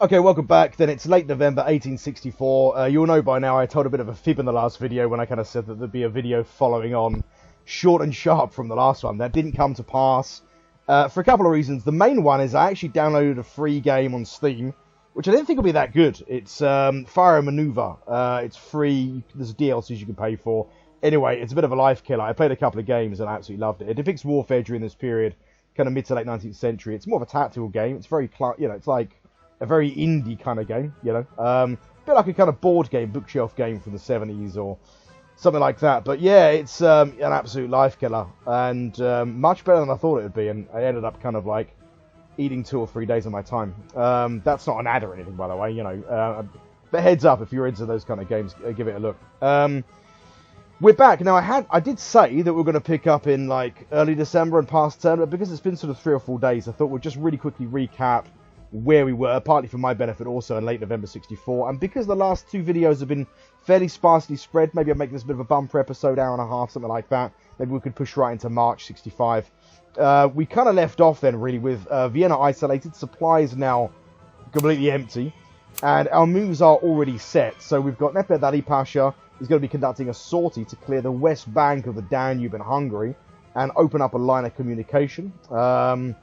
Okay, welcome back. Then it's late November 1864. You'll know by now I told a bit of a fib in the last video when I kind of said that there'd be a video following on short and sharp from the last one. That didn't come to pass for a couple of reasons. The main one is I actually downloaded a free game on Steam, which I didn't think would be that good. It's Fire and Maneuver. It's free. There's DLCs you can pay for. Anyway, it's a bit of a life killer. I played a couple of games and I absolutely loved it. It depicts warfare during this period, kind of mid to late 19th century. It's more of a tactical game. It's very, it's like a very indie kind of game, a bit like a kind of board game, bookshelf game from the 70s or something like that. But yeah, it's an absolute life killer and much better than I thought it would be. And I ended up kind of like eating 2 or 3 days of my time. That's not an ad or anything, by the way, but heads up, if you're into those kind of games, give it a look. We're back. Now, I did say that we were going to pick up in like early December and past term, but because it's been sort of 3 or 4 days, I thought we'd just really quickly recap where we were, partly for my benefit also in late November 64. And because the last 2 videos have been fairly sparsely spread, maybe I'll make this a bit of a bumper episode, hour and a half, something like that. Maybe we could push right into March 65. We kind of left off then really with Vienna isolated, supplies now completely empty, and our moves are already set. So we've got Mehmed Ali Pasha is going to be conducting a sortie to clear the west bank of the Danube in Hungary and open up a line of communication to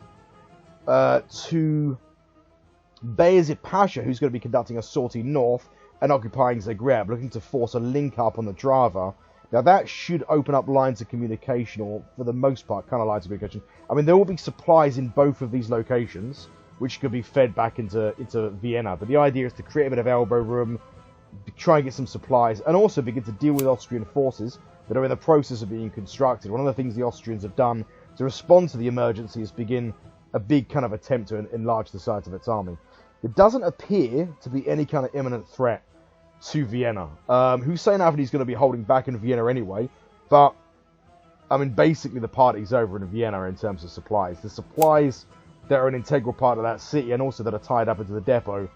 Bayezid Pasha, who's going to be conducting a sortie north and occupying Zagreb, looking to force a link up on the Drava. Now that should open up lines of communication, or for the most part, kind of lines of communication. I mean, there will be supplies in both of these locations, which could be fed back into Vienna. But the idea is to create a bit of elbow room, try and get some supplies, and also begin to deal with Austrian forces that are in the process of being constructed. One of the things the Austrians have done to respond to the emergency is begin a big kind of attempt to enlarge the size of its army. There doesn't appear to be any kind of imminent threat to Vienna. Hussein Avni is going to be holding back in Vienna anyway, but I mean, basically the party's over in Vienna in terms of supplies. The supplies that are an integral part of that city and also that are tied up into the depot,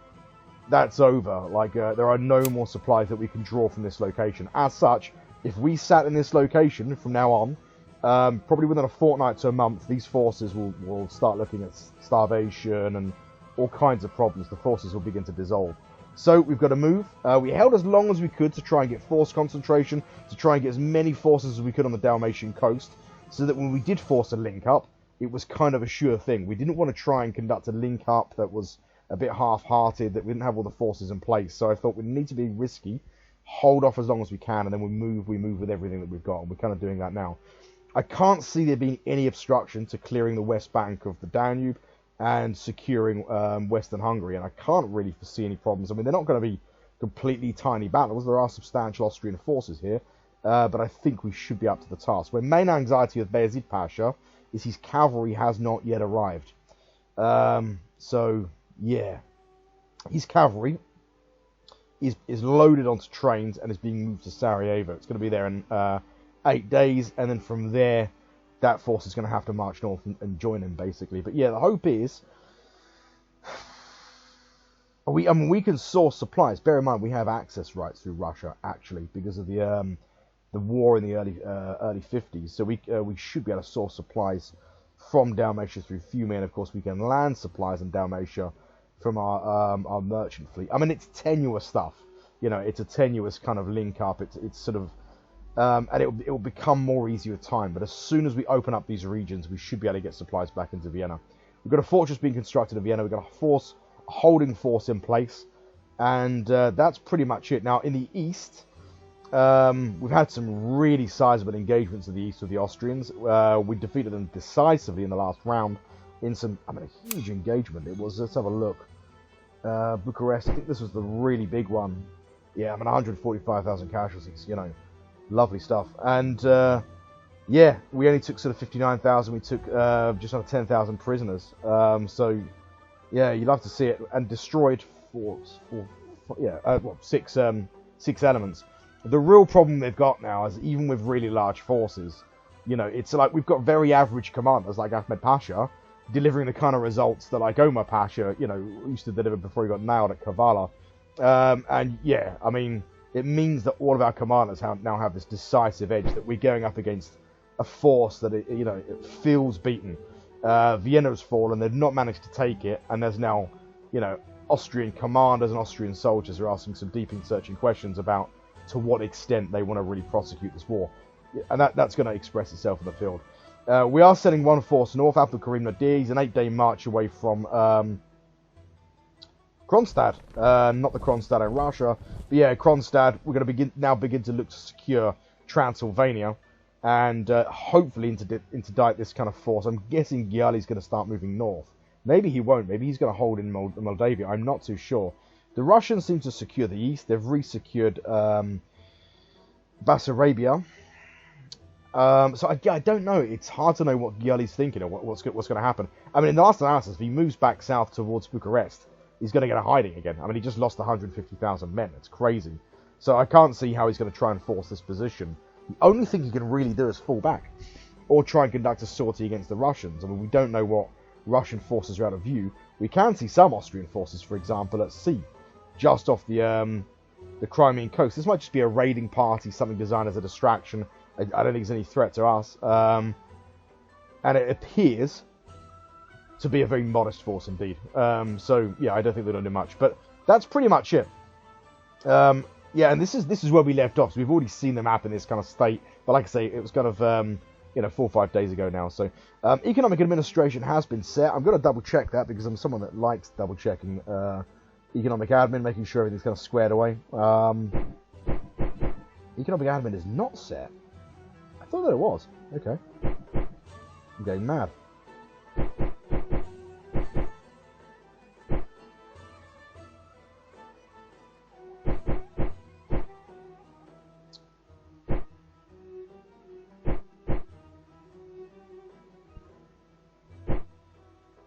that's over. Like, there are no more supplies that we can draw from this location. As such, if we sat in this location from now on, probably within a fortnight to a month, these forces will start looking at starvation and all kinds of problems. The forces will begin to dissolve. So we've got to move. We held as long as we could to try and get force concentration, to try and get as many forces as we could on the Dalmatian coast, so that when we did force a link up, it was kind of a sure thing. We didn't want to try and conduct a link up that was a bit half-hearted, that we didn't have all the forces in place. So I thought we need to be risky, hold off as long as we can, and then we move with everything that we've got, and we're kind of doing that now. I can't see there being any obstruction to clearing the west bank of the Danube and securing Western Hungary, and I can't really foresee any problems. I mean, they're not going to be completely tiny battles. There are substantial Austrian forces here, but I think we should be up to the task. My main anxiety with Bayezid Pasha is his cavalry has not yet arrived. So, yeah. His cavalry is loaded onto trains and is being moved to Sarajevo. It's going to be there in 8 days, and then from there, that force is going to have to march north and join him, basically. But yeah, the hope is we can source supplies. Bear in mind, we have access rights through Russia, actually, because of the war in the early 50s. So we should be able to source supplies from Dalmatia through Fiume, and of course we can land supplies in Dalmatia from our merchant fleet. I mean, it's tenuous stuff. It's a tenuous kind of link up. It's sort of and it will become more easy with time. But as soon as we open up these regions, we should be able to get supplies back into Vienna. We've got a fortress being constructed in Vienna. We've got a holding force in place. And that's pretty much it. Now, in the east, we've had some really sizable engagements in the east with the Austrians. We defeated them decisively in the last round in a huge engagement. It was, let's have a look. Bucharest, I think this was the really big one. Yeah, 145,000 casualties, Lovely stuff. And, yeah, we only took sort of 59,000. We took just under 10,000 prisoners. So, yeah, you'd love to see it. And destroyed six elements. The real problem they've got now is even with really large forces, it's like we've got very average commanders like Ahmed Pasha delivering the kind of results that like Omar Pasha, used to deliver before he got nailed at Kavala. And, yeah, I mean, it means that all of our commanders now have this decisive edge, that we're going up against a force that, it feels beaten. Vienna has fallen, they've not managed to take it, and there's now, Austrian commanders and Austrian soldiers are asking some deep searching questions about to what extent they want to really prosecute this war. And that's going to express itself in the field. We are sending one force north, Abdul Karim Nadir. He's an 8-day march away from Kronstadt. Not the Kronstadt in Russia, but yeah, Kronstadt. We're going to begin to look to secure Transylvania and hopefully interdict this kind of force. I'm guessing Giali's going to start moving north. Maybe he won't. Maybe he's going to hold in Moldavia. I'm not too sure. The Russians seem to secure the east. They've re-secured Bessarabia. So I don't know. It's hard to know what Giali's thinking or what's going to happen. I mean, in the last analysis, if he moves back south towards Bucharest, he's going to get a hiding again. I mean, he just lost 150,000 men. It's crazy. So I can't see how he's going to try and force this position. The only thing he can really do is fall back or try and conduct a sortie against the Russians. I mean, we don't know what Russian forces are out of view. We can see some Austrian forces, for example, at sea, just off the Crimean coast. This might just be a raiding party, something designed as a distraction. I don't think it's any threat to us. And it appears to be a very modest force indeed. So, yeah, I don't think they're going to do much. But that's pretty much it. Yeah, and this is where we left off. So we've already seen the map in this kind of state. But like I say, it was kind of 4 or 5 days ago now. So economic administration has been set. I'm going to double check that because I'm someone that likes double checking economic admin, making sure everything's kind of squared away. Economic admin is not set. I thought that it was. Okay. I'm getting mad.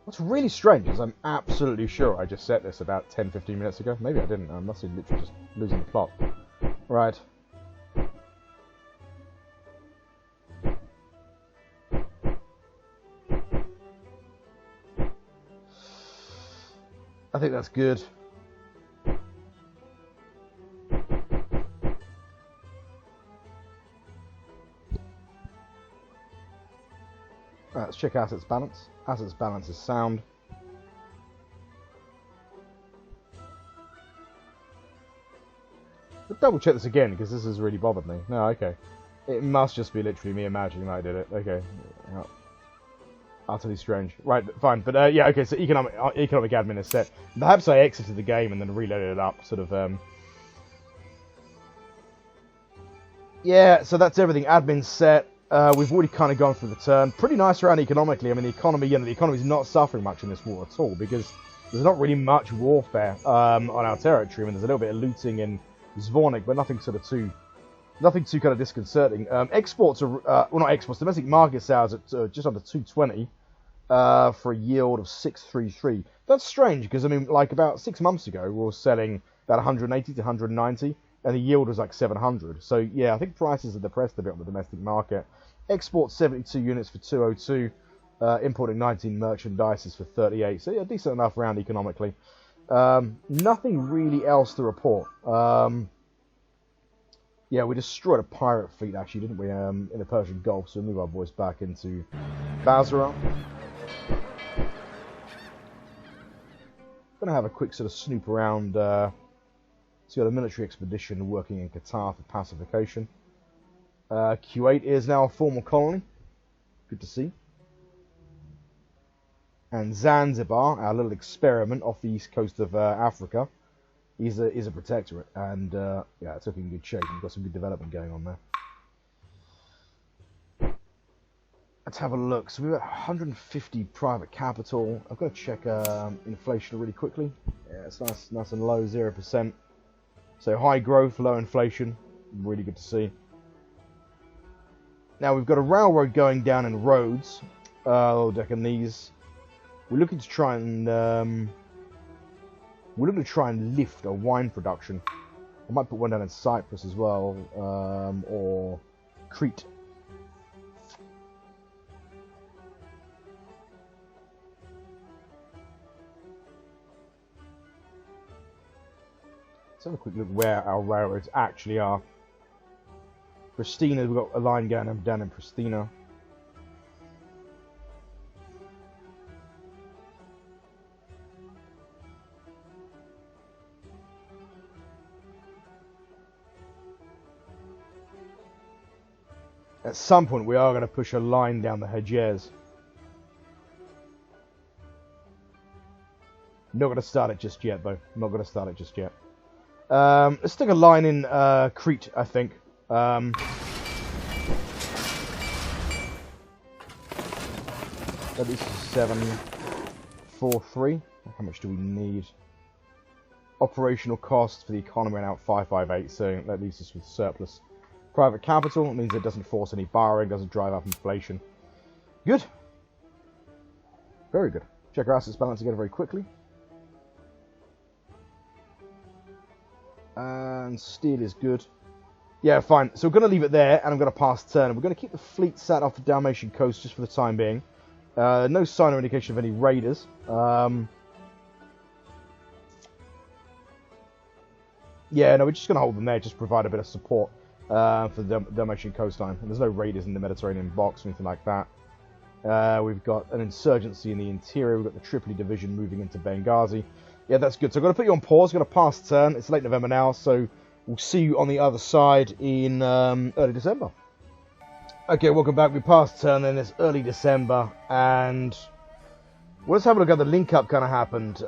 What's really strange is I'm absolutely sure I just set this about 10-15 minutes ago. Maybe I didn't. I must have literally just losing the plot. Right. I think that's good. Right, let's check assets balance. Assets balance is sound. But double check this again because this has really bothered me. No, okay. It must just be literally me imagining that I did it. Okay. Yeah. Utterly strange. Right, fine. But yeah, okay, so economic admin is set. Perhaps I exited the game and then reloaded it up, sort of. Yeah, so that's everything. Admin's set. We've already kind of gone through the turn. Pretty nice round economically. I mean, the economy's not suffering much in this war at all because there's not really much warfare on our territory. I mean, there's a little bit of looting in Zvornik, but nothing too kind of disconcerting. Exports are, well, not exports, domestic market sales at just under 220 for a yield of 633. That's strange because, I mean, like about 6 months ago, we were selling about 180 to 190, and the yield was like 700. So, yeah, I think prices are depressed a bit on the domestic market. Export 72 units for 202, importing 19 merchandises for 38. So, yeah, decent enough round economically. Nothing really else to report. Yeah, we destroyed a pirate fleet, actually, didn't we, in the Persian Gulf, so we'll move our boys back into Basra. Going to have a quick sort of snoop around, see got a military expedition working in Qatar for pacification. Kuwait is now a formal colony. Good to see. And Zanzibar, our little experiment off the east coast of Africa, is a protectorate, and yeah, it's looking in good shape. We've got some good development going on there. Let's have a look. So we've got 150 private capital. I've got to check inflation really quickly. Yeah, it's nice and low, 0%. So high growth, low inflation. Really good to see. Now we've got a railroad going down in Rhodes, Deccanese. We're looking to try and lift a wine production. I might put one down in Cyprus as well, or Crete. Let's have a quick look where our railroads actually are. Pristina, we've got a line going down in Pristina. At some point, we are going to push a line down the Hejaz. Not going to start it just yet, though. Not going to start it just yet. Let's stick a line in Crete, I think. At least 743. How much do we need? Operational costs for the economy are now 558, so that leaves us with surplus. Private capital, it means it doesn't force any borrowing, doesn't drive up inflation. Good. Very good. Check our assets balance again very quickly. And steel is good. Yeah, fine. So we're going to leave it there, and I'm going to pass turn. We're going to keep the fleet sat off the Dalmatian coast just for the time being. No sign or indication of any raiders. Yeah, no, we're just going to hold them there, just provide a bit of support for the Dalmatian coastline. And there's no raiders in the Mediterranean box or anything like that. We've got an insurgency in the interior. We've got the Tripoli division moving into Benghazi. Yeah, that's good. So I'm going to put you on pause. I'm going to pass turn. It's late November now, so we'll see you on the other side in early December. Okay, welcome back. We passed turn then. It's early December, and let's have a look at the link-up kind of happened.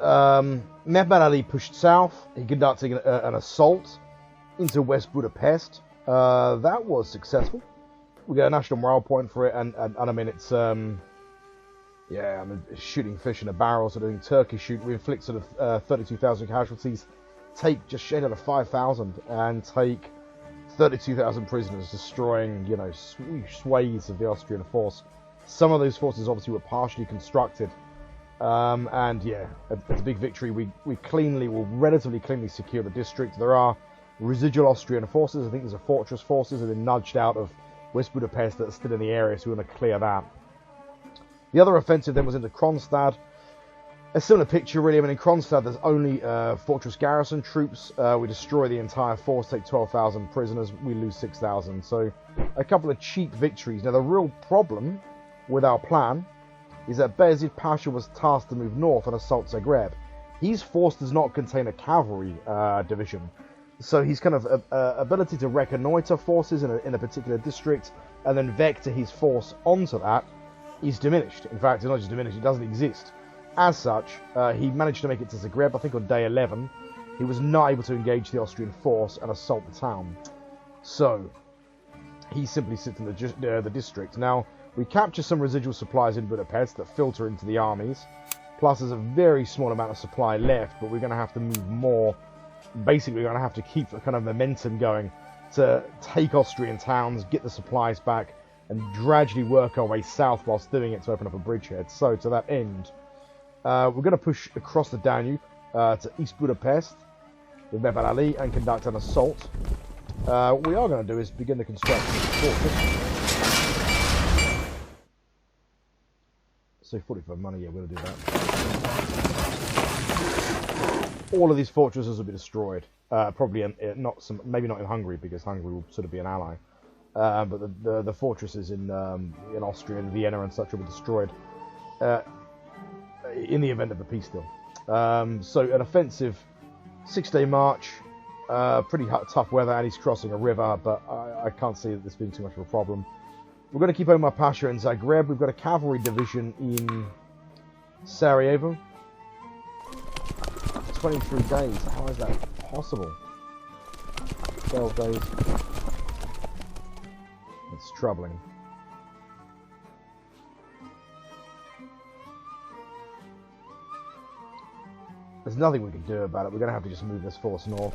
Mehmet Ali pushed south. He conducted an assault into West Budapest. That was successful. We got a national morale point for it, and I mean, it's yeah, I mean, shooting fish in a barrel, sort of doing turkey shoot. We inflict sort of 32,000 casualties, take just shade out of 5,000, and take 32,000 prisoners, destroying, you know, swathes of the Austrian force. Some of those forces obviously were partially constructed, and yeah, it's a big victory. We relatively cleanly secure the district. There are residual Austrian forces. I think there's a fortress forces that have been nudged out of West Budapest that are still in the area, so we want to clear that. The other offensive then was into Kronstadt. A similar picture, really. I mean, in Kronstadt, there's only fortress garrison troops. We destroy the entire force, take 12,000 prisoners. We lose 6,000. So, a couple of cheap victories. Now, the real problem with our plan is that Bayezid Pasha was tasked to move north and assault Zagreb. His force does not contain a cavalry division. So, his kind of ability to reconnoiter forces in a particular district and then vector his force onto that is diminished. In fact, it's not just diminished, it doesn't exist. As such, he managed to make it to Zagreb, I think on day 11. He was not able to engage the Austrian force and assault the town. So, he simply sits in the district. Now, we capture some residual supplies in Budapest that filter into the armies. Plus, there's a very small amount of supply left, but we're going to have to move more. Basically, we're going to have to keep a kind of momentum going to take Austrian towns, get the supplies back, and gradually work our way south whilst doing it to open up a bridgehead. So, to that end, we're going to push across the Danube to East Budapest with Mehmet Ali and conduct an assault. What we are going to do is begin the construction of the fortress. So 45 money, yeah, we're going to do that. All of these fortresses will be destroyed. Probably maybe not in Hungary, because Hungary will sort of be an ally. But the fortresses in Austria and Vienna and such will be destroyed in the event of a peace deal. So an offensive 6-day march, pretty tough weather, and he's crossing a river, but I can't see this being too much of a problem. We're going to keep Omar Pasha in Zagreb. We've got a cavalry division in Sarajevo. 23 days. How is that possible? 12 days. It's troubling. There's nothing we can do about it. We're going to have to just move this force north.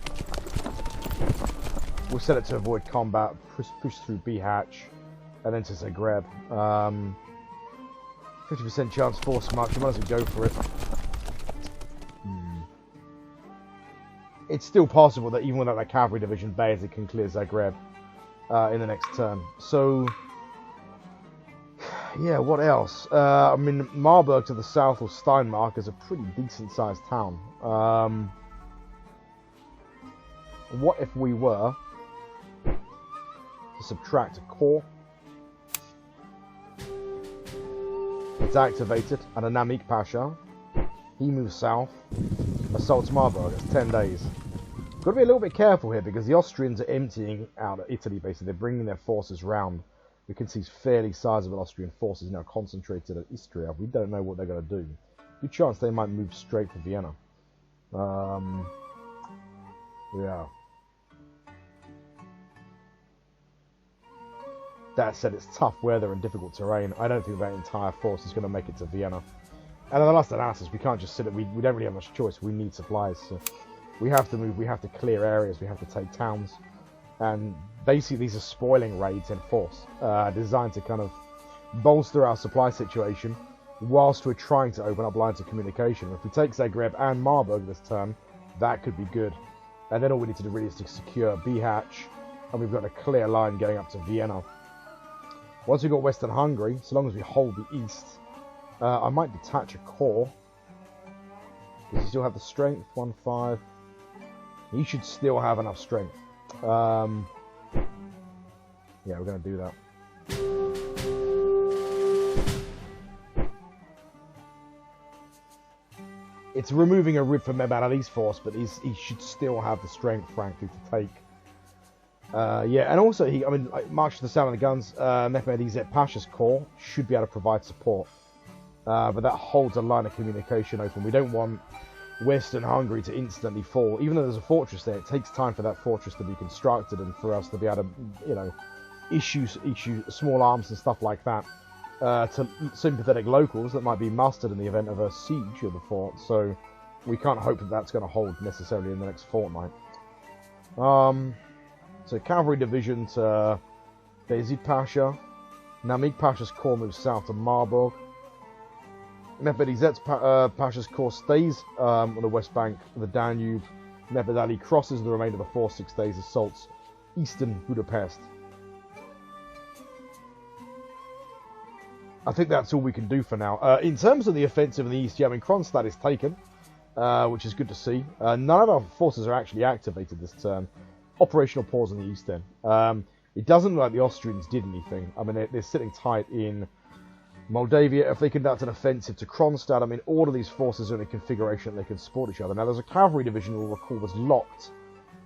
We'll set it to avoid combat, push through Bihać, and then to Zagreb. 50% chance force march. We might as well go for it. It's still possible that even without that cavalry division, Bayezid can clear Zagreb in the next turn. So, yeah, what else? I mean, Marburg to the south, or Steinmark, is a pretty decent-sized town. What if we were to subtract a core? It's activated, and a Namik Pasha. He moves south, assaults Marburg. It's 10 days. Got to be a little bit careful here, because the Austrians are emptying out of Italy, basically. They're bringing their forces round. We can see fairly sizable Austrian forces now concentrated at Istria. We don't know what they're going to do. Good chance they might move straight for Vienna. Yeah. That said, it's tough weather and difficult terrain. I don't think that entire force is going to make it to Vienna. And in the last analysis, we can't just sit at... We don't really have much choice. We need supplies. So we have to move. We have to clear areas. We have to take towns. And basically, these are spoiling raids in force, designed to kind of bolster our supply situation whilst we're trying to open up lines of communication. If we take Zagreb and Marburg this turn, that could be good. And then all we need to do really is to secure Bihać, and we've got a clear line going up to Vienna. Once we've got Western Hungary, so long as we hold the east, I might detach a corps. Does he still have the strength? 1-5. He should still have enough strength. Yeah, we're going to do that. It's removing a rib from Mehmed Ali's force, but he should still have the strength, frankly, to take. Yeah, and also, March to the Sound of the Guns, Mehmed Izzet Pasha's corps should be able to provide support. But that holds a line of communication open. We don't want Western Hungary to instantly fall. Even though there's a fortress there, it takes time for that fortress to be constructed and for us to be able to, issue small arms and stuff like that to sympathetic locals that might be mustered in the event of a siege of the fort. So we can't hope that that's going to hold necessarily in the next fortnight. So cavalry division to Beyazid Pasha. Namik Pasha's corps moves south to Marburg. Mehmed Izzet Pasha's corps stays on the west bank of the Danube. Mehmed Ali crosses the remainder of the force 6 days, assaults eastern Budapest. I think that's all we can do for now. In terms of the offensive in the east, Kronstadt is taken, which is good to see. None of our forces are actually activated this turn. Operational pause in the east then. It doesn't look like the Austrians did anything. They're sitting tight in Moldavia. If they conduct an offensive to Kronstadt, all of these forces are in a configuration that they can support each other. Now, there's a cavalry division you'll recall was locked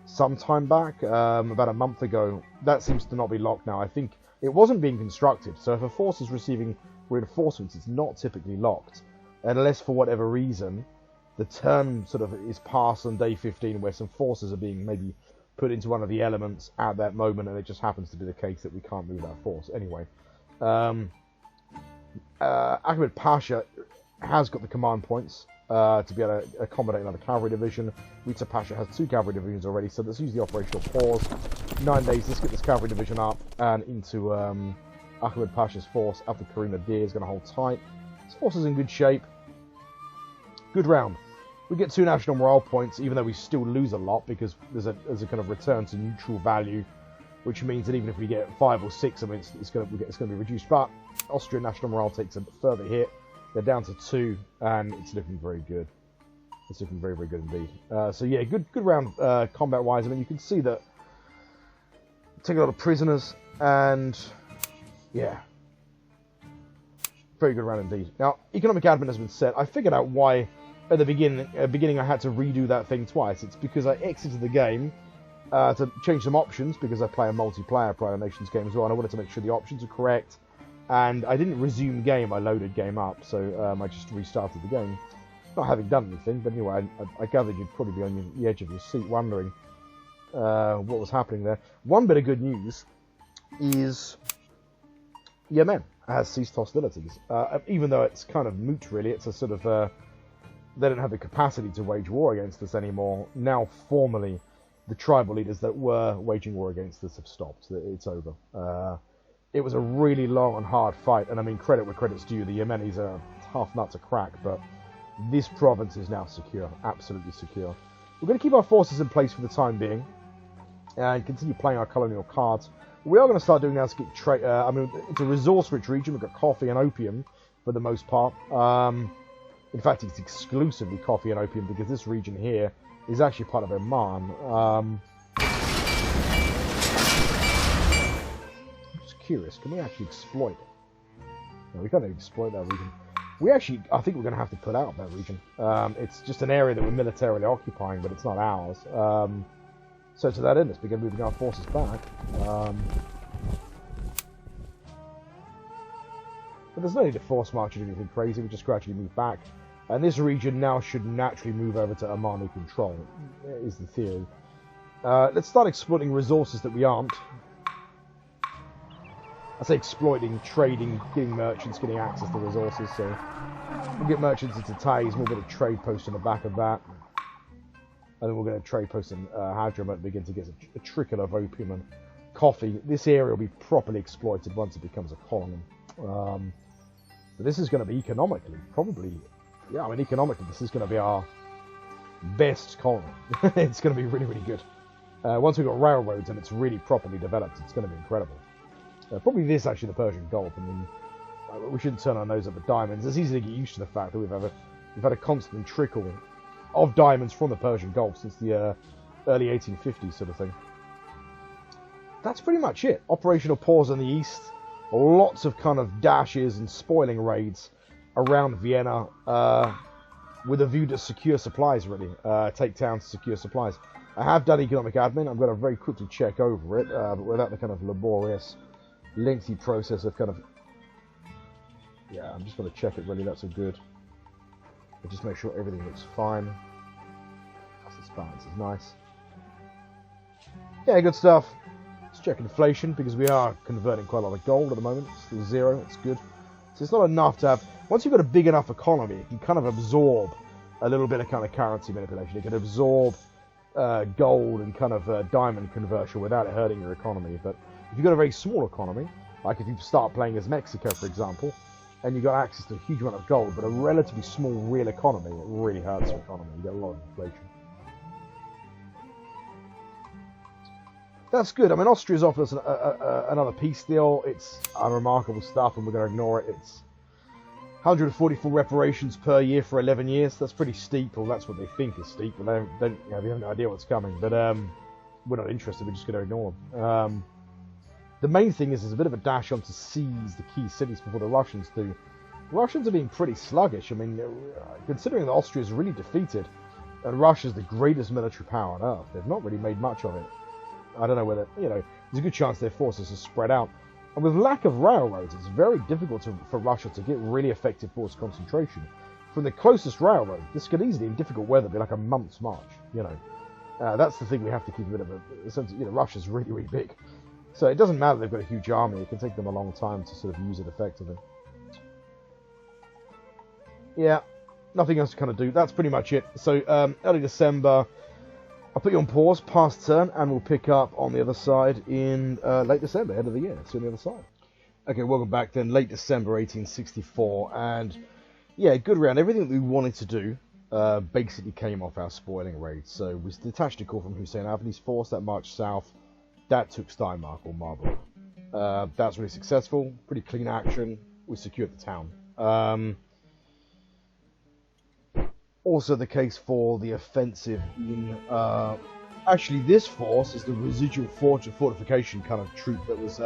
some time back, about a month ago. That seems to not be locked now. I think it wasn't being constructed, so if a force is receiving reinforcements, it's not typically locked, unless for whatever reason the turn sort of is passed on day 15 where some forces are being maybe put into one of the elements at that moment, and it just happens to be the case that we can't move that force. Anyway, Ahmed Pasha has got the command points to be able to accommodate another cavalry division. Rita Pasha has 2 cavalry divisions already, so let's use the operational pause. 9 days, let's get this cavalry division up and into Ahmed Pasha's force up the Karima Deer is going to hold tight. His force is in good shape. Good round. We get 2 national morale points, even though we still lose a lot because there's a kind of return to neutral value, which means that even if we get 5 or 6, it's going to be reduced. But Austrian national morale takes a further hit. They're down to 2, and it's looking very good. It's looking very, very good indeed. So yeah, good round combat-wise. You can see that take a lot of prisoners, and yeah, very good round indeed. Now, economic admin has been set. I figured out why at the beginning I had to redo that thing twice. It's because I exited the game to change some options because I play a multiplayer Pride Nations game as well, and I wanted to make sure the options are correct. And I didn't resume game, I loaded game up, so I just restarted the game. Not having done anything, but anyway, I gathered you'd probably be on the edge of your seat wondering what was happening there. One bit of good news is Yemen has ceased hostilities. Even though it's kind of moot, really. It's a sort of... they don't have the capacity to wage war against us anymore. Now, formally, the tribal leaders that were waging war against us have stopped. It's over. It was a really long and hard fight, and credit where credit's due. The Yemenis are a tough nut to crack, but this province is now secure, absolutely secure. We're going to keep our forces in place for the time being, and continue playing our colonial cards. What we are going to start doing now is get it's a resource-rich region. We've got coffee and opium for the most part. In fact, it's exclusively coffee and opium because this region here is actually part of Oman. Curious, can we actually exploit it? No, we can't exploit that region. I think we're going to have to put out that region. It's just an area that we're militarily occupying, but it's not ours. So to that end, let's begin moving our forces back. But there's no need to force march or anything crazy, we just gradually move back. And this region now should naturally move over to Omani control, is the theory. Let's start exploiting resources that we aren't. I say exploiting, trading, getting merchants, getting access to resources, so we'll get merchants into Taiz, we'll get a trade post on the back of that. And then we'll get a trade post in Hadramaut and begin to get a trickle of opium and coffee. This area will be properly exploited once it becomes a colony. But this is going to be economically, probably, yeah, I mean economically this is going to be our best colony. It's going to be really, really good. Once we've got railroads and it's really properly developed, it's going to be incredible. Probably this, actually, the Persian Gulf. I mean, we shouldn't turn our nose up at diamonds. It's easy to get used to the fact that we've had a constant trickle of diamonds from the Persian Gulf since the early 1850s sort of thing. That's pretty much it. Operational pause in the east. Lots of kind of dashes and spoiling raids around Vienna with a view to secure supplies, really. Take towns to secure supplies. I have done economic admin. I'm going to very quickly check over it, but without the kind of laborious, lengthy process of kind of... Yeah, I'm just going to check it, really. That's all good. But just make sure everything looks fine. Assets balance is nice. Yeah, good stuff. Let's check inflation, because we are converting quite a lot of gold at the moment. It's still 0, it's good. So it's not enough to have... Once you've got a big enough economy, it can kind of absorb a little bit of kind of currency manipulation. It can absorb gold and kind of diamond conversion without it hurting your economy. But if you've got a very small economy, like if you start playing as Mexico, for example, and you've got access to a huge amount of gold, but a relatively small real economy, it really hurts your economy. You get a lot of inflation. That's good. I mean, Austria's offered us another peace deal. It's unremarkable stuff, and we're going to ignore it. It's 144 reparations per year for 11 years. That's pretty steep, or that's what they think is steep, but they have no idea what's coming. But we're not interested. We're just going to ignore them. The main thing is there's a bit of a dash on to seize the key cities before the Russians do. The Russians are being pretty sluggish. I mean, considering that Austria is really defeated, and Russia's the greatest military power on earth, they've not really made much of it. I don't know whether, there's a good chance their forces are spread out. And with lack of railroads, it's very difficult for Russia to get really effective force concentration. From the closest railroad, this could easily, in difficult weather, be like a month's march, That's the thing we have to keep a bit of a sense of, Russia's really, really big. So it doesn't matter they've got a huge army, it can take them a long time to sort of use it effectively. Yeah, nothing else to kind of do. That's pretty much it. So early December, I'll put you on pause, past turn, and we'll pick up on the other side in late December, end of the year. See you on the other side. Okay, welcome back then, late December 1864, and yeah, good round. Everything that we wanted to do basically came off our spoiling raid. So we detached a corps from Hussein Avni's force that marched south. That took Steinmark or Marburg. That's really successful. Pretty clean action. We secured the town. Also the case for the offensive in... actually, this force is the residual fortification kind of troop that was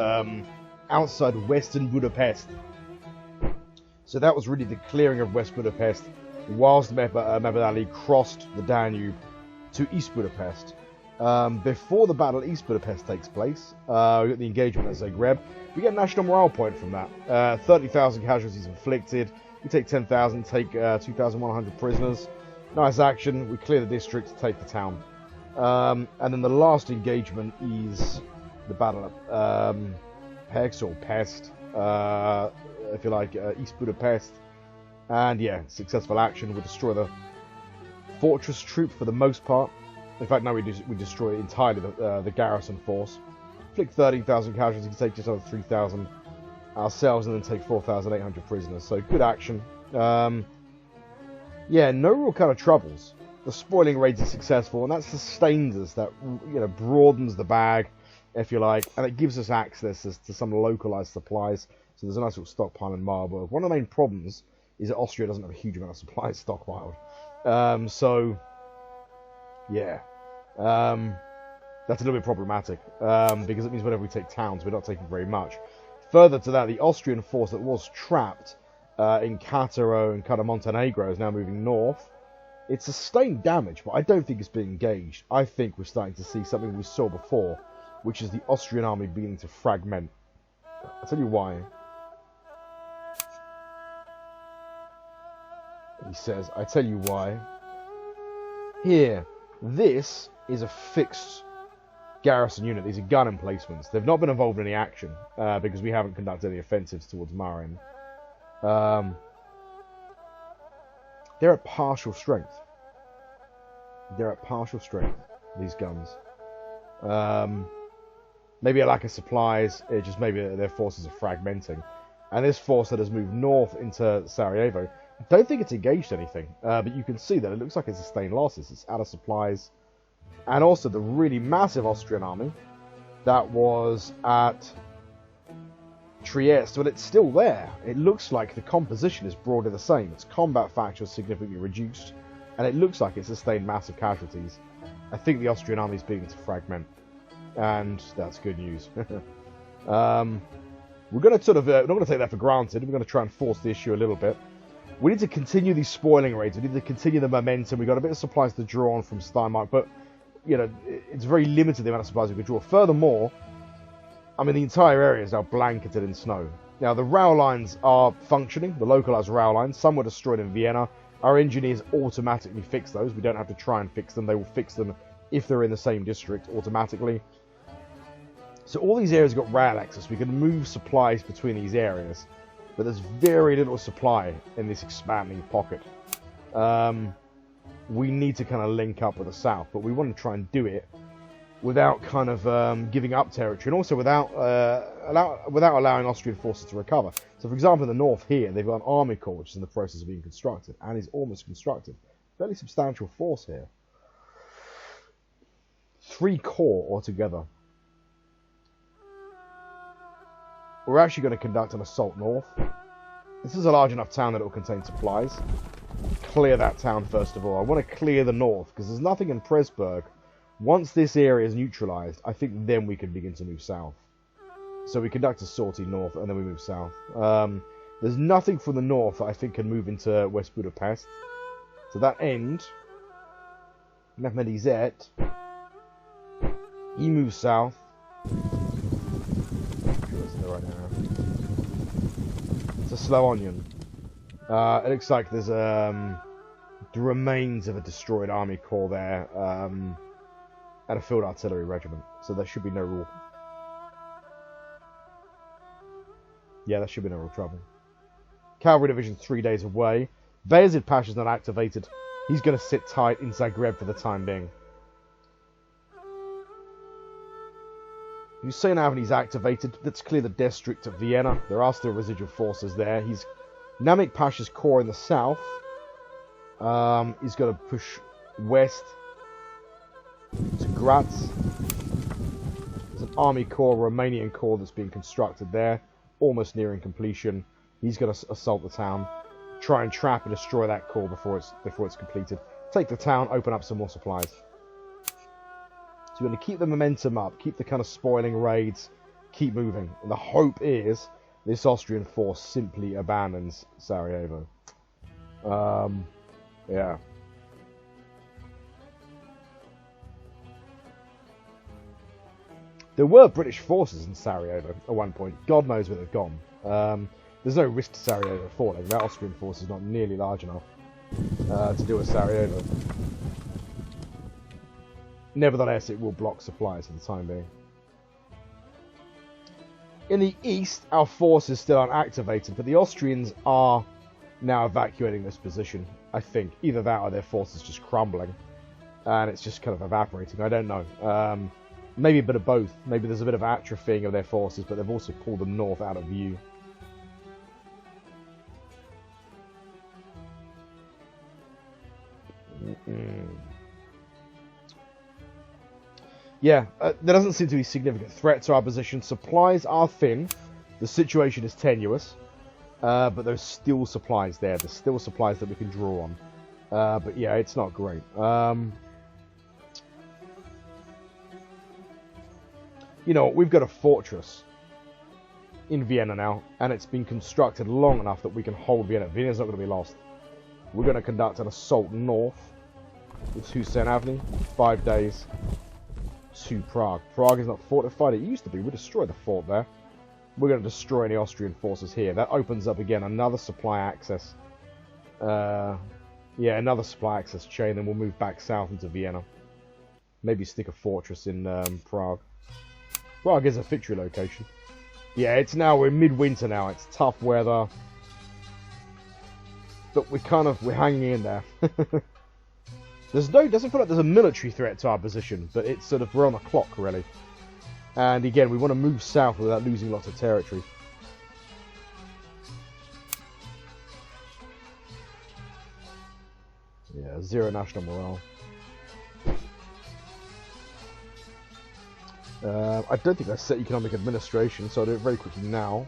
outside western Budapest. So that was really the clearing of West Budapest, whilst Mehmed Ali crossed the Danube to East Budapest. Before the battle, East Budapest takes place. We got the engagement at Zagreb. We get a national morale point from that. 30,000 casualties inflicted. We take 10,000, take 2,100 prisoners. Nice action. We clear the district, take the town. And then the last engagement is the battle at Pex or Pest, if you like, East Budapest. And yeah, successful action. We destroy the fortress troop for the most part. In fact, now we destroy entirely the garrison force. Inflict 13,000 casualties, take just over 3,000 ourselves, and then take 4,800 prisoners. So good action. Yeah, no real kind of troubles. The spoiling raids are successful, and that sustains us. That broadens the bag, if you like, and it gives us access to some localized supplies. So there's a nice little stockpile in Marburg. One of the main problems is that Austria doesn't have a huge amount of supplies stockpiled. So yeah. That's a little bit problematic, because it means whenever we take towns, we're not taking very much. Further to that, the Austrian force that was trapped in Cattaro and kind of Montenegro is now moving north. It sustained damage, but I don't think it's being engaged. I think we're starting to see something we saw before, which is the Austrian army beginning to fragment. I'll tell you why. he says. I tell you why. Here, this is a fixed garrison unit. These are gun emplacements. They've not been involved in any action because we haven't conducted any offensives towards Marin. They're at partial strength. These guns. Maybe a lack of supplies. Just maybe their forces are fragmenting. And this force that has moved north into Sarajevo, I don't think it's engaged anything. But you can see that it looks like it's sustained losses. It's out of supplies. And also the really massive Austrian army that was at Trieste. Well, it's still there. It looks like the composition is broadly the same. Its combat factor is significantly reduced. And it looks like it sustained massive casualties. I think the Austrian army is beginning to fragment. And that's good news. We're going to we're not going to take that for granted. We're going to try and force the issue a little bit. We need to continue these spoiling raids. We need to continue the momentum. We've got a bit of supplies to draw on from Steinmark, but, you know, it's very limited the amount of supplies we can draw. Furthermore, I mean, the entire area is now blanketed in snow. Now, the rail lines are functioning, the localized rail lines. Some were destroyed in Vienna. Our engineers automatically fix those. We don't have to try and fix them. They will fix them if they're in the same district automatically. So all these areas have got rail access. We can move supplies between these areas. But there's very little supply in this expanding pocket. We need to kind of link up with the south. But we want to try and do it without kind of giving up territory. And also without allowing Austrian forces to recover. So for example, in the north here, they've got an army corps which is in the process of being constructed. And is almost constructed. Fairly substantial force here. 3 corps altogether. We're actually going to conduct an assault north. This is a large enough town that it will contain supplies. Clear that town first of all. I want to clear the north because there's nothing in Pressburg. Once this area is neutralized, I think then we can begin to move south. So we conduct a sortie north and then we move south. There's nothing from the north that I think can move into West Budapest. To that end, Mehmedizet, he moves south. Right now. It's a slow onion. It looks like there's the remains of a destroyed army corps there and a field artillery regiment. So there should be no real... Yeah, there should be no real trouble. Cavalry division 3 days away. Bayezid Pasha's not activated. He's going to sit tight in Zagreb for the time being. Hussein Avenue's activated. Let's clear the district of Vienna. There are still residual forces there. He's Namik Pasha's corps in the south. He's got to push west to Graz. There's an army corps, Romanian corps that's being constructed there, almost nearing completion. He's going to assault the town, try and trap and destroy that corps before it's completed. Take the town, open up some more supplies. So we're going to keep the momentum up, keep the kind of spoiling raids, keep moving. And the hope is this Austrian force simply abandons Sarajevo. Yeah. There were British forces in Sarajevo at one point. God knows where they've gone. There's no risk to Sarajevo falling. That Austrian force is not nearly large enough to deal with Sarajevo. Nevertheless, it will block supplies for the time being. In the east, our force is still unactivated, but the Austrians are now evacuating this position, I think. Either that or their force is just crumbling, and it's just kind of evaporating. I don't know. Maybe a bit of both. Maybe there's a bit of atrophying of their forces, but they've also pulled them north out of view. Yeah, there doesn't seem to be a significant threat to our position. Supplies are thin. The situation is tenuous. But there's still supplies there. There's still supplies that we can draw on. But yeah, it's not great. You know, we've got a fortress in Vienna now. And it's been constructed long enough that we can hold Vienna. Vienna's not going to be lost. We're going to conduct an assault north with Hussein Avenue. 5 days. To Prague. Prague is not fortified. It used to be. We destroyed the fort there. We're going to destroy any Austrian forces here. That opens up again another supply access Yeah, another supply access chain, then we'll move back south into Vienna. Maybe stick a fortress in Prague. Prague is a victory location. Yeah, it's now, we're midwinter now, it's tough weather. But we're hanging in there. Doesn't feel like there's a military threat to our position, but it's sort of, we're on the clock, really. And again, we want to move south without losing lots of territory. Yeah, 0 national morale. I don't think I set economic administration, so I'll do it very quickly now.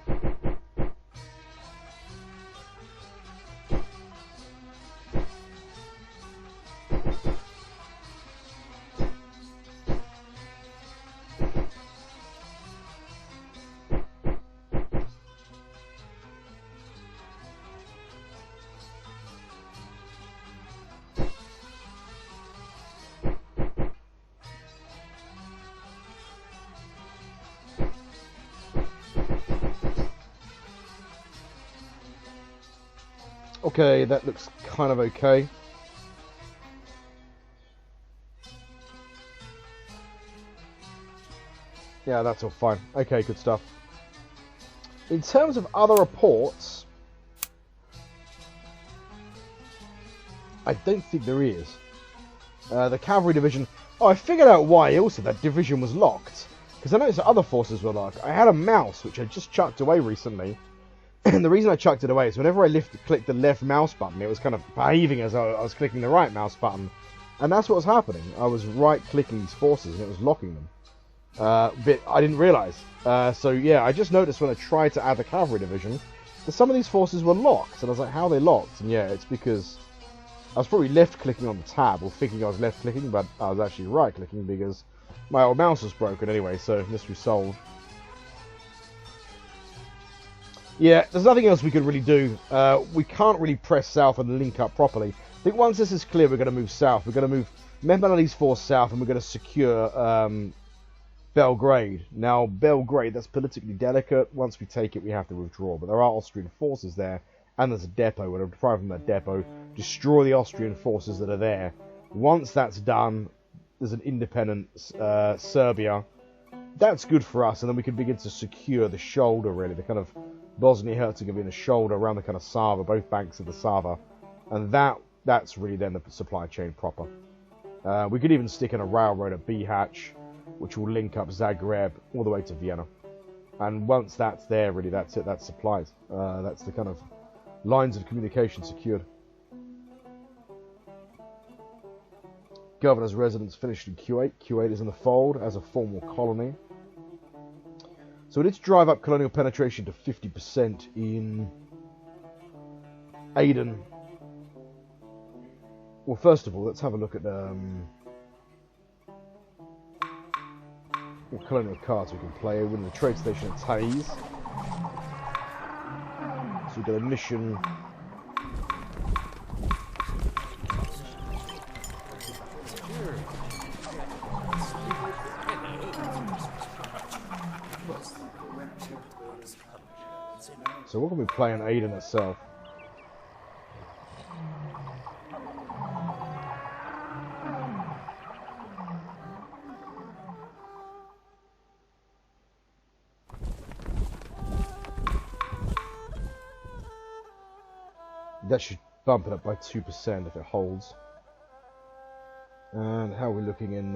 Okay, that looks kind of okay. Yeah, that's all fine. Okay, good stuff. In terms of other reports, I don't think there is. The cavalry division... Oh, I figured out why also that division was locked. Because I noticed that other forces were locked. I had a mouse, which I just chucked away recently. And the reason I chucked it away is whenever I clicked the left mouse button, it was kind of behaving as I was clicking the right mouse button. And that's what was happening. I was right-clicking these forces and it was locking them. But I didn't realise. So yeah, I just noticed when I tried to add the cavalry division, that some of these forces were locked. And I was like, how are they locked? And yeah, it's because I was probably left-clicking on the tab, or thinking I was left-clicking, but I was actually right-clicking because my old mouse was broken anyway, so mystery solved. Yeah, there's nothing else we could really do. We can't really press south and link up properly. I think once this is clear, we're going to move south. We're going to move Mehmed Ali's force south, and we're going to secure Belgrade. Now, Belgrade, that's politically delicate. Once we take it, we have to withdraw. But there are Austrian forces there, and there's a depot. We're going to drive from that depot, destroy the Austrian forces that are there. Once that's done, there's an independent Serbia. That's good for us, and then we can begin to secure the shoulder, really, the kind of Bosnia-Herzegovina shoulder around the kind of Sava, both banks of the Sava. And that's really then the supply chain proper. We could even stick in a railroad at Bihać, which will link up Zagreb all the way to Vienna. And once that's there, really, that's it. That's supplies. That's the kind of lines of communication secured. Governor's residence finished in Q8. Q8 is in the fold as a formal colony. So we need to drive up colonial penetration to 50% in Aden. Well, first of all, let's have a look at what colonial cards we can play. We're in the trade station at Taiz. So we've got a mission. So what can we play in Aden itself? That should bump it up by 2% if it holds. And how are we looking in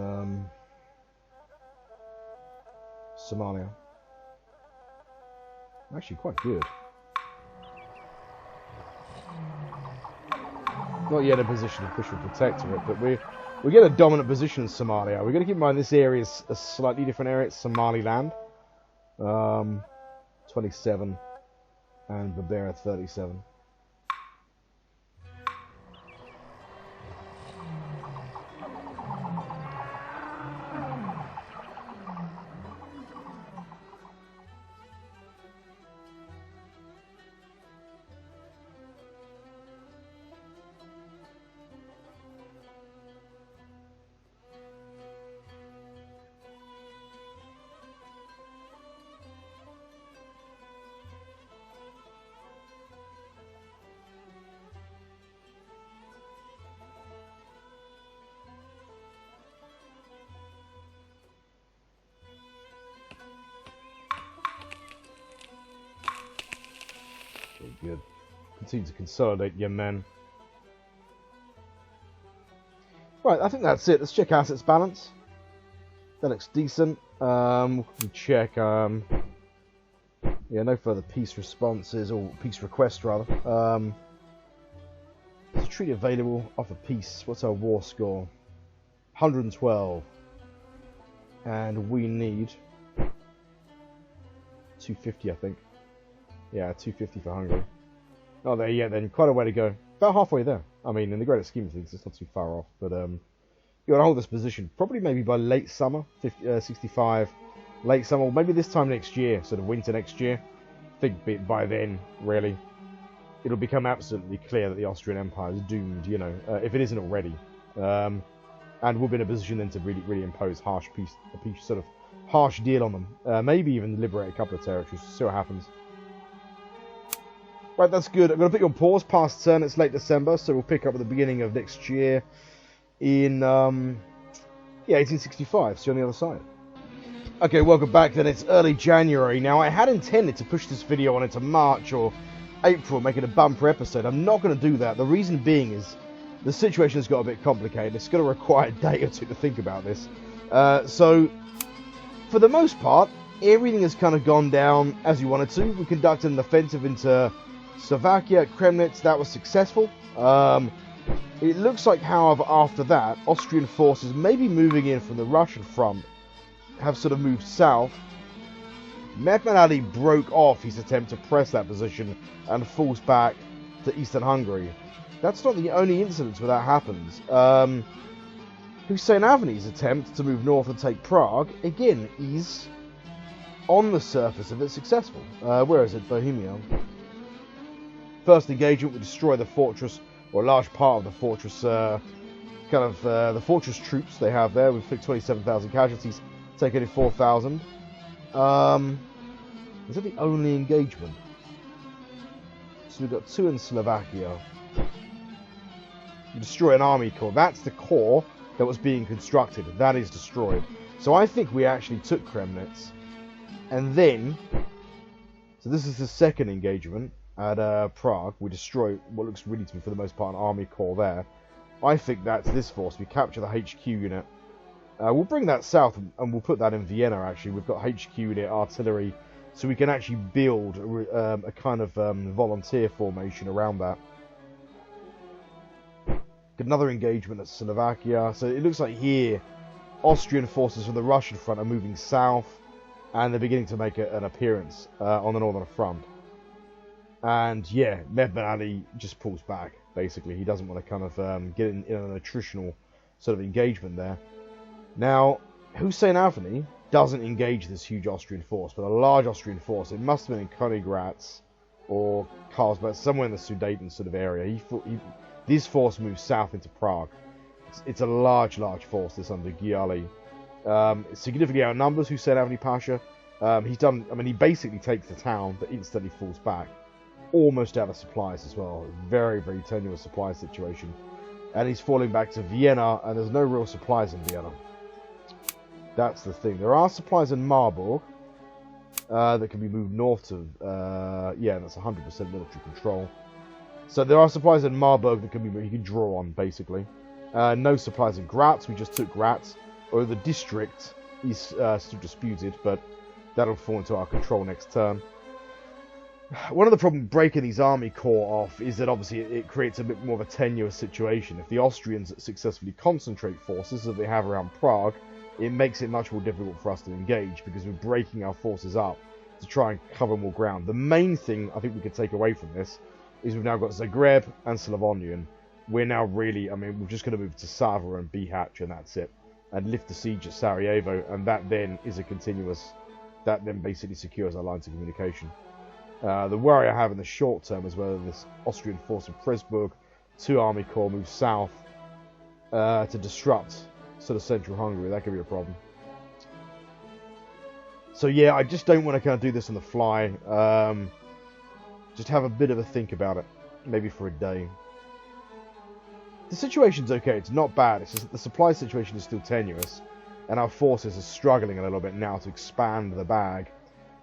Somalia? Actually quite good. Not yet a position of official protectorate, but we get a dominant position in Somalia. We're going to keep in mind this area is a slightly different area. It's Somaliland. 27 and Berbera 37. good. Continue to consolidate your men. Right, I think that's it. Let's check assets balance. That looks decent. We'll check. Yeah, no further peace responses, or peace requests rather. There's a treaty available. Offer peace. What's our war score? 112. And we need 250, I think. Yeah, 250 for Hungary. Oh, there, yeah, then quite a way to go. About halfway there. I mean, in the greater scheme of things, it's not too far off. But you want to hold this position probably maybe by late summer, 65, late summer, or maybe this time next year, sort of winter next year. I think by then, really, it'll become absolutely clear that the Austrian Empire is doomed. You know, if it isn't already. And we'll be in a position then to really impose a sort of harsh deal on them. Maybe even liberate a couple of territories. See what happens. Right, that's good. I'm going to put you on pause past turn. It's late December, so we'll pick up at the beginning of next year in 1865. See you on the other side. Okay, welcome back then. It's early January. Now, I had intended to push this video on into March or April, make it a bumper episode. I'm not going to do that. The reason being is the situation's got a bit complicated. It's going to require a day or two to think about this. So, for the most part, everything has kind of gone down as you wanted to. We conducted an offensive into Slovakia at Kremnitz. That was successful. It looks like, however, after that, Austrian forces maybe moving in from the Russian front have sort of moved south. Mehmed Ali broke off his attempt to press that position and falls back to eastern Hungary. That's not the only incident where that happens. Hussein Avni's attempt to move north and take Prague, again, is, on the surface of it, successful. Where is it? Bohemia. First engagement, we destroy the fortress, or a large part of the fortress, the fortress troops they have there. We inflict 27,000 casualties, take only 4,000. Is that the only engagement? So we've got 2 in Slovakia. We destroy an army corps. That's the corps that was being constructed. That is destroyed. So I think we actually took Kremnitz. And then, so this is the second engagement at Prague. We destroy what looks really to be, for the most part, an army corps there. I think that's this force. We capture the HQ unit. We'll bring that south and we'll put that in Vienna, actually. We've got HQ unit, artillery, so we can actually build a kind of volunteer formation around that. Another engagement at Slovakia. So it looks like here, Austrian forces from the Russian front are moving south, and they're beginning to make an appearance on the northern front. And yeah, Mehmed Ali just pulls back, basically. He doesn't want to kind of get in an attritional sort of engagement there. Now, Hussein Avni doesn't engage this huge Austrian force, but a large Austrian force. It must have been in Königgrätz or Karlsbad, somewhere in the Sudeten sort of area. This force moves south into Prague. It's a large force, this under Giali. It significantly outnumbers Hussein Avni Pasha. He basically takes the town, but instantly falls back. Almost out of supplies as well. Very tenuous supply situation. And he's falling back to Vienna, and there's no real supplies in Vienna. That's the thing. There are supplies in Marburg that can be moved north to... that's 100% military control. So there are supplies in Marburg that you can draw on, basically. No supplies in Graz. We just took Graz. Or the district is still disputed, but that'll fall into our control next turn. One of the problems breaking these army corps off is that obviously it creates a bit more of a tenuous situation. If the Austrians successfully concentrate forces that they have around Prague, it makes it much more difficult for us to engage, because we're breaking our forces up to try and cover more ground. The main thing I think we could take away from this is we've now got Zagreb and Slavonian. We're now really, we're just going to move to Sava and Bihać, and that's it. And lift the siege at Sarajevo, and that then is a continuous, that then basically secures our lines of communication. The worry I have in the short term is whether this Austrian force in Pressburg, 2 army corps, moves south to disrupt sort of central Hungary. That could be a problem. So yeah, I just don't want to kind of do this on the fly. Just have a bit of a think about it, maybe for a day. The situation's okay, it's not bad, it's just that the supply situation is still tenuous, and our forces are struggling a little bit now to expand the bag,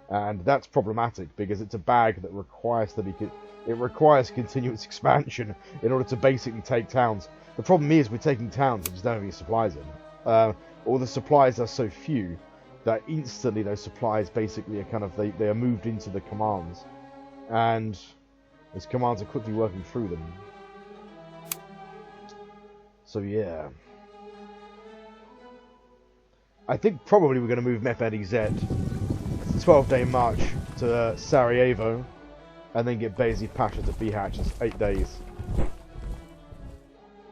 and that's problematic, because it's a bag that requires to be It requires continuous expansion in order to basically take towns. The problem is we're taking towns and just don't have any supplies in. Or the supplies are so few that instantly those supplies basically are kind of, they are moved into the commands. And those commands are quickly working through them. So yeah. I think probably we're going to move Mefed-ez. It's a 12-day march to Sarajevo. And then get Bayezid Pasha to Bihać. It's 8 days.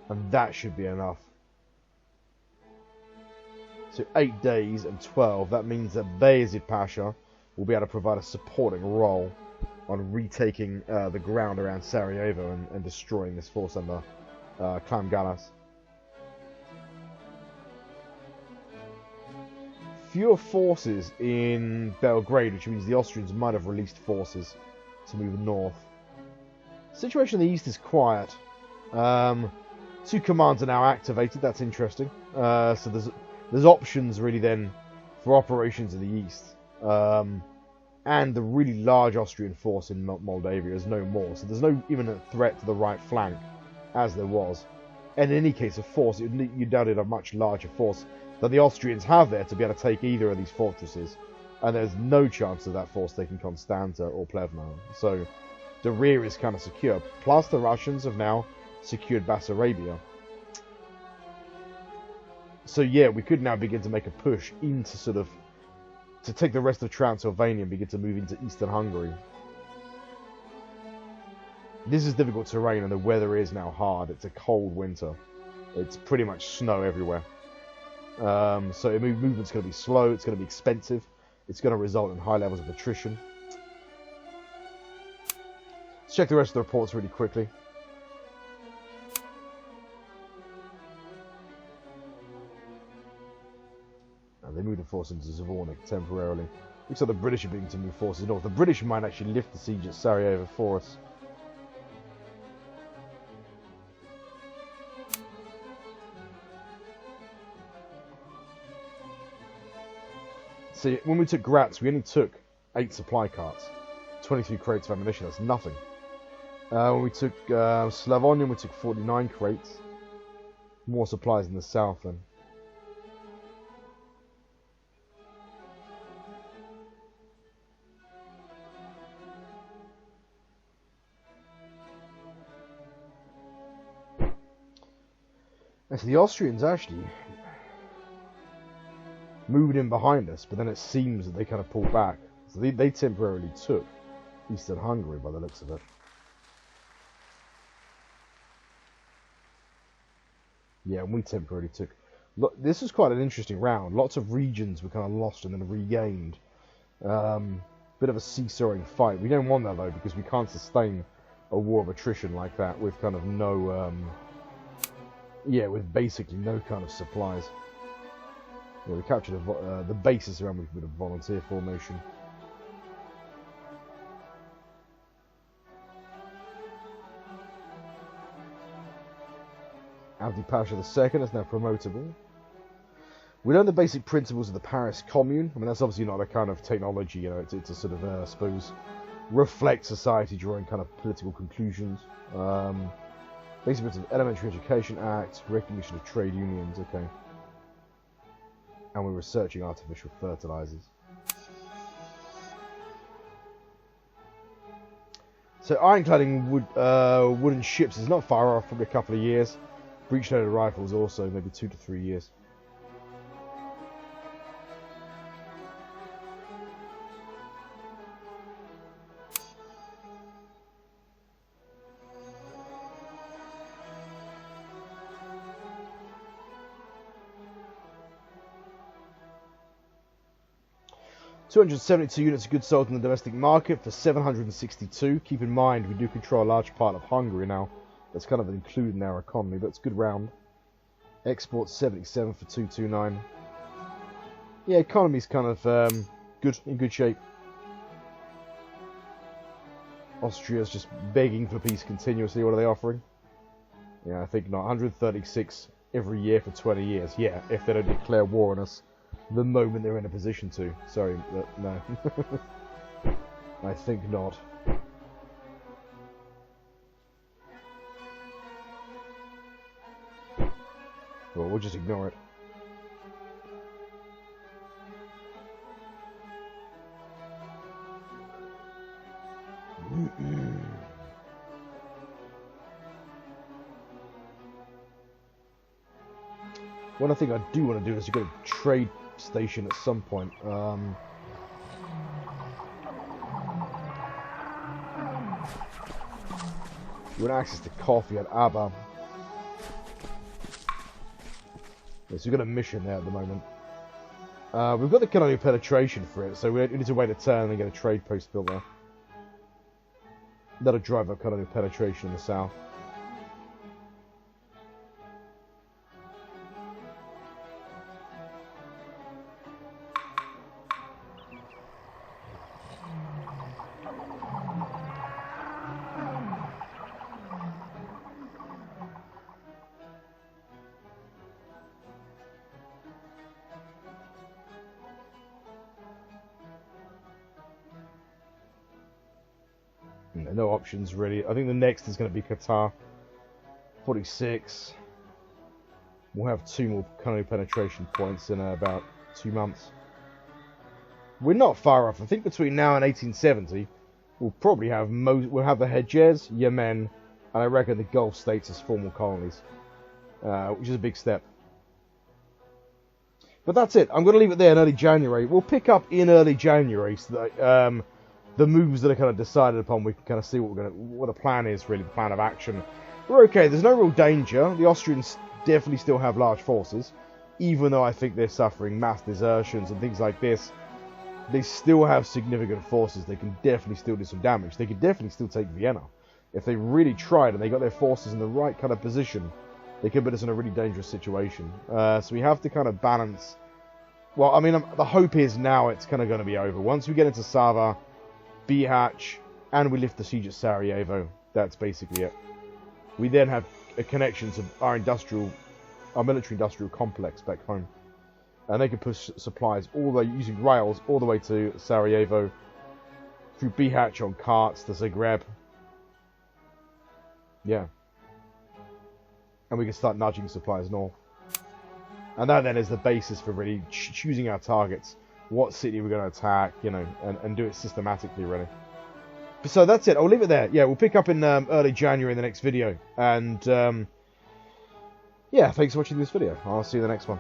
And that should be enough. So 8 days and 12. That means that Bayezid Pasha will be able to provide a supporting role on retaking the ground around Sarajevo and destroying this force under Clan Gallas. Fewer forces in Belgrade, which means the Austrians might have released forces to move north. Situation in the east is quiet. 2 commands are now activated. That's interesting. So there's options really then for operations in the east. And the really large Austrian force in Moldavia is no more. So there's no imminent threat to the right flank as there was. And in any case, a force, you doubted a much larger force than the Austrians have there to be able to take either of these fortresses. And there's no chance of that force taking Constanta or Plevna. So the rear is kind of secure. Plus the Russians have now secured Bessarabia. So yeah, we could now begin to make a push into sort of, to take the rest of Transylvania and begin to move into eastern Hungary. This is difficult terrain and the weather is now hard. It's a cold winter. It's pretty much snow everywhere. So movement's going to be slow, it's going to be expensive. It's going to result in high levels of attrition. Let's check the rest of the reports really quickly. They moved a force into Zvornik temporarily. Looks like the British are beginning to move forces north. The British might actually lift the siege at Sarajevo for us. See, when we took Graz, we only took 8 supply carts, 23 crates of ammunition. That's nothing. When we took Slavonian, we took 49 crates. More supplies in the south then. And so the Austrians actually moved in behind us, but then it seems that they kind of pulled back. So they temporarily took eastern Hungary by the looks of it. Yeah, and we temporarily took... Look, this was quite an interesting round. Lots of regions were kind of lost and then regained. Bit of a seesawing fight. We don't want that though, because we can't sustain a war of attrition like that with kind of no... yeah, with basically no kind of supplies. Yeah, we captured the bases around with a bit of volunteer formation. Avdi Pasha II is now promotable. We learned the basic principles of the Paris Commune. I mean, that's obviously not a kind of technology, you know, it's a sort of, I suppose, reflect society drawing kind of political conclusions. Basic principles of Elementary Education Act, recognition of trade unions, okay. And we're researching artificial fertilizers. So ironcladding wooden ships is not far off, probably a couple of years. Breech-loaded rifles also, maybe 2 to 3 years. $272 units of goods sold in the domestic market for 762. Keep in mind, we do control a large part of Hungary now. That's kind of included in our economy, but it's a good round. Exports 77 for 229. Yeah, economy's kind of good, in good shape. Austria's just begging for peace continuously. What are they offering? Yeah, I think not. 136 every year for 20 years. Yeah, if they don't declare war on us the moment they're in a position to. Sorry, but no. I think not. Well, we'll just ignore it. What I think I do want to do is go to a trade station at some point. You want access to coffee at Abba. Yes, we've got a mission there at the moment. We've got the colonial penetration for it, so we need to wait a turn and get a trade post built there. That'll drive up colonial penetration in the south. No options really. I think the next is going to be Qatar. 46. We'll have 2 more colonial penetration points in about 2 months. We're not far off. I think between now and 1870, we'll probably have we'll have the Hejaz, Yemen, and I reckon the Gulf states as formal colonies, which is a big step. But that's it. I'm going to leave it there in early January. We'll pick up in early January so that the moves that are kind of decided upon, we can kind of see what the plan is, really, the plan of action. We're okay. There's no real danger. The Austrians definitely still have large forces, even though I think they're suffering mass desertions and things like this. They still have significant forces. They can definitely still do some damage. They could definitely still take Vienna. If they really tried and they got their forces in the right kind of position, they could put us in a really dangerous situation. So we have to kind of balance. Well, I mean, the hope is now it's kind of going to be over. Once we get into Sava, Bihać, and we lift the siege at Sarajevo, that's basically it. We then have a connection to our military-industrial complex back home. And they can push supplies all the way, using rails, all the way to Sarajevo, through Bihać on carts to Zagreb. Yeah. And we can start nudging supplies north. And that then is the basis for really choosing our targets. What city we're going to attack, you know, and do it systematically, really. So that's it. I'll leave it there. Yeah, we'll pick up in early January in the next video. And, yeah, thanks for watching this video. I'll see you in the next one.